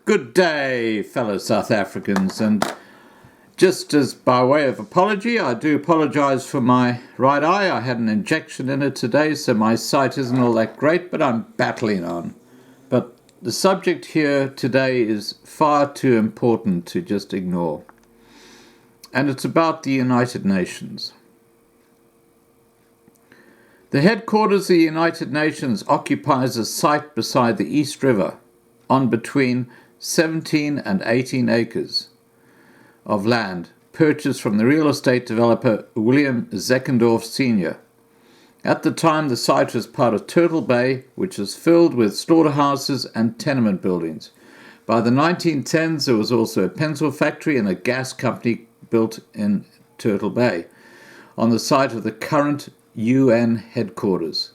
Good day, fellow South Africans, and just as by way of apology, I do apologise for my right eye. I had an injection in it today, so my sight isn't all that great, but I'm battling on. But the subject here today is far too important to just ignore, and it's about the United Nations. The headquarters of the United Nations occupies a site beside the East River on between 17 and 18 acres of land purchased from the real estate developer William Zeckendorf Sr. At the time, the site was part of Turtle Bay, which was filled with slaughterhouses and tenement buildings. By the 1910s, there was also a pencil factory and a gas company built in Turtle Bay, on the site of the current UN headquarters.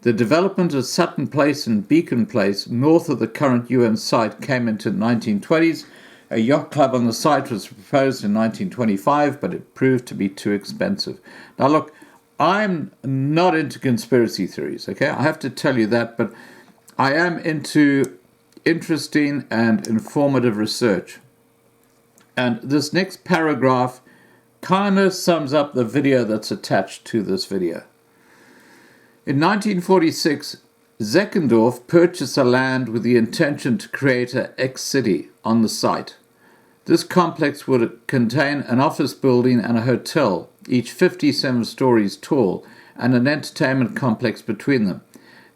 The development of Sutton Place and Beacon Place, north of the current UN site, came into the 1920s. A yacht club on the site was proposed in 1925, but it proved to be too expensive. Now look, I'm not into conspiracy theories, okay? I have to tell you that, but I am into interesting and informative research. And this next paragraph kind of sums up the video that's attached to this video. In 1946, Zeckendorf purchased the land with the intention to create an X-City on the site. This complex would contain an office building and a hotel, each 57 stories tall, and an entertainment complex between them.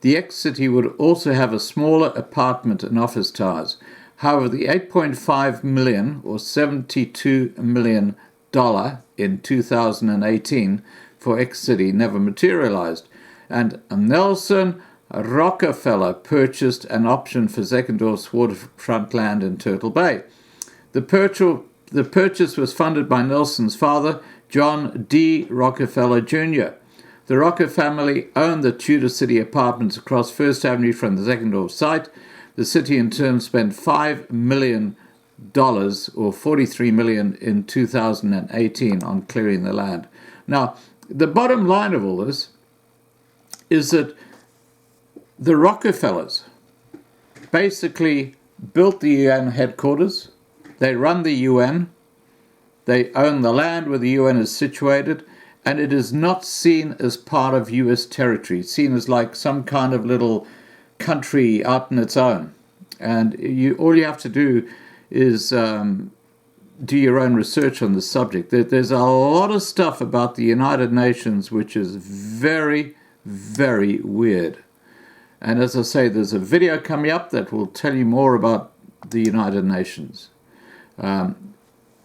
The X-City would also have a smaller apartment and office towers. However, the $8.5 million or $72 million in 2018 for X-City never materialized, and Nelson Rockefeller purchased an option for Zeckendorf's waterfront land in Turtle Bay. The purchase was funded by Nelson's father, John D. Rockefeller Jr. The Rockefeller family owned the Tudor City apartments across First Avenue from the Zeckendorf site. The city in turn spent $5 million or $43 million in 2018 on clearing the land. Now, the bottom line of all this is that the Rockefellers basically built the UN headquarters. They run the UN. They own the land where the UN is situated, and it is not seen as part of US territory. It's seen as like some kind of little country out on its own. And all you have to do is do your own research on the subject. There's a lot of stuff about the United Nations which is very, very weird. And as I say, there's a video coming up that will tell you more about the United Nations. Let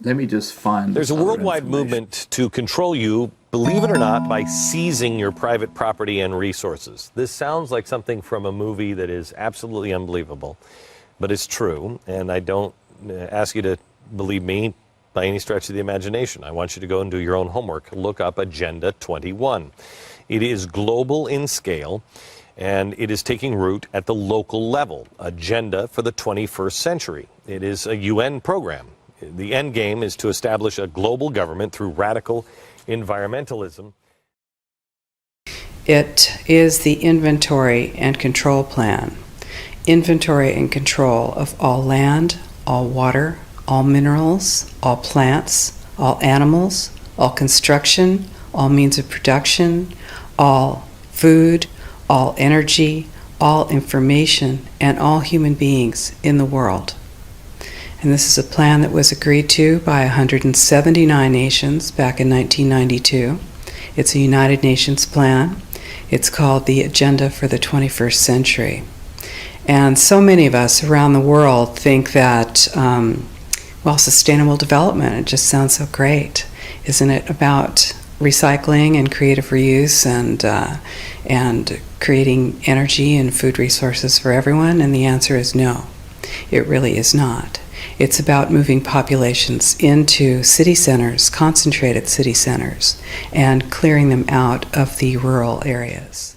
me just find... There's a worldwide movement to control you, believe it or not, by seizing your private property and resources. This sounds like something from a movie that is absolutely unbelievable, but it's true, and I don't ask you to believe me by any stretch of the imagination. I want you to go and do your own homework. Look up Agenda 21. It is global in scale, and it is taking root at the local level. Agenda for the 21st century. It is a UN program. The end game is to establish a global government through radical environmentalism. It is the inventory and control plan. Inventory and control of all land, all water, all minerals, all plants, all animals, all construction, all means of production, all food, all energy, all information, and all human beings in the world. And this is a plan that was agreed to by 179 nations back in 1992. It's a United Nations plan. It's called the Agenda for the 21st Century. And so many of us around the world think that, sustainable development, it just sounds so great. Isn't it about recycling and creative reuse and creating energy and food resources for everyone? And the answer is no, it really is not. It's about moving populations into city centers, concentrated city centers, and clearing them out of the rural areas.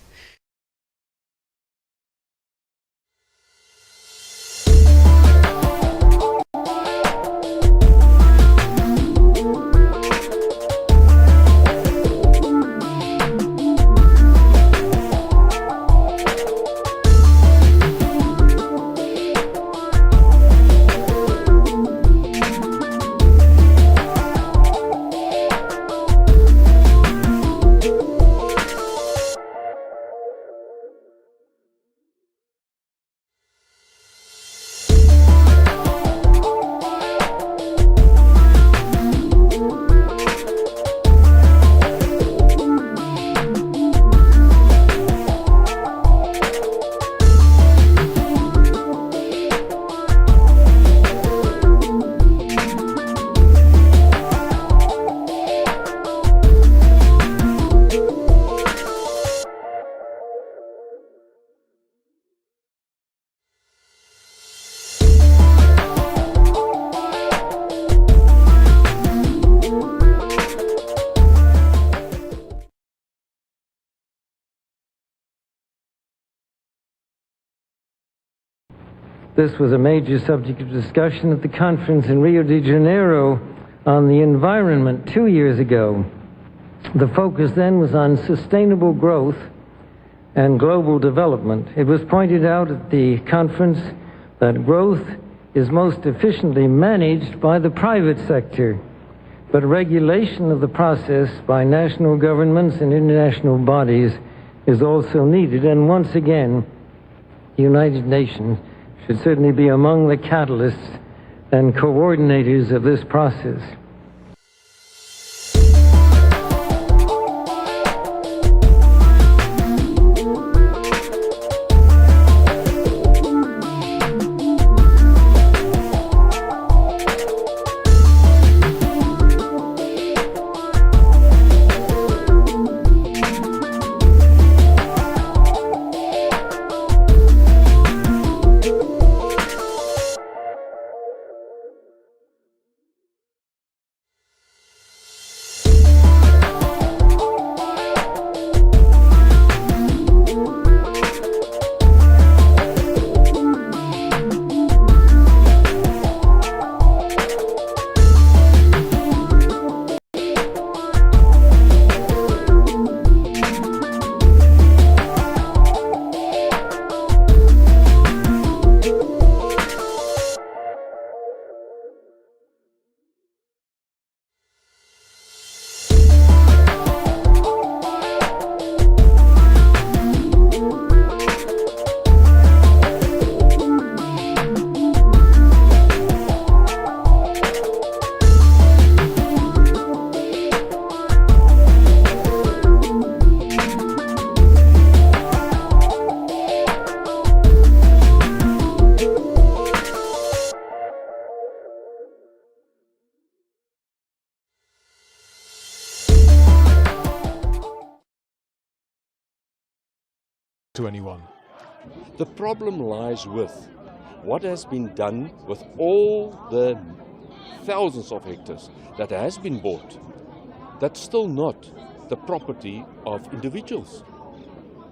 This was a major subject of discussion at the conference in Rio de Janeiro on the environment 2 years ago. The focus then was on sustainable growth and global development. It was pointed out at the conference that growth is most efficiently managed by the private sector, but regulation of the process by national governments and international bodies is also needed. And once again, the United Nations should certainly be among the catalysts and coordinators of this process. To anyone. The problem lies with what has been done with all the thousands of hectares that has been bought. That's still not the property of individuals.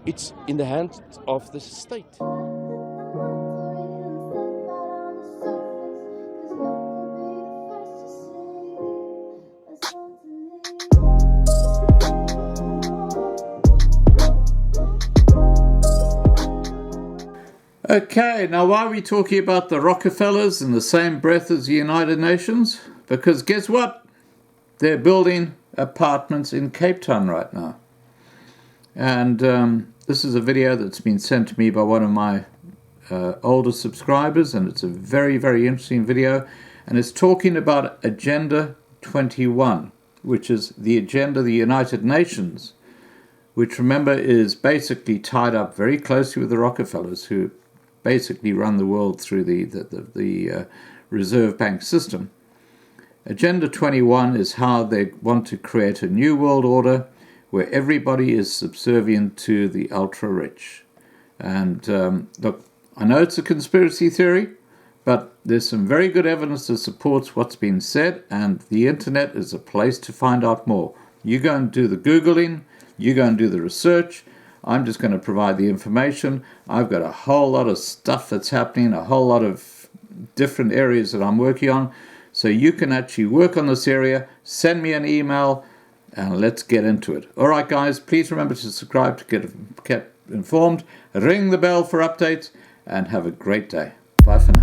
It's in the hands of the state. Okay, now why are we talking about the Rockefellers in the same breath as the United Nations? Because guess what? They're building apartments in Cape Town right now. And this is a video that's been sent to me by one of my older subscribers, and it's a very, very interesting video. And it's talking about Agenda 21, which is the agenda of the United Nations, which, remember, is basically tied up very closely with the Rockefellers, who basically run the world through the Reserve Bank system. Agenda 21 is how they want to create a new world order where everybody is subservient to the ultra-rich. And look, I know it's a conspiracy theory, but there's some very good evidence that supports what's been said, and the internet is a place to find out more. You go and do the Googling, you go and do the research. I'm just going to provide the information. I've got a whole lot of stuff that's happening, a whole lot of different areas that I'm working on. So you can actually work on this area, send me an email, and let's get into it. All right, guys, please remember to subscribe to get informed. Ring the bell for updates, and have a great day. Bye for now.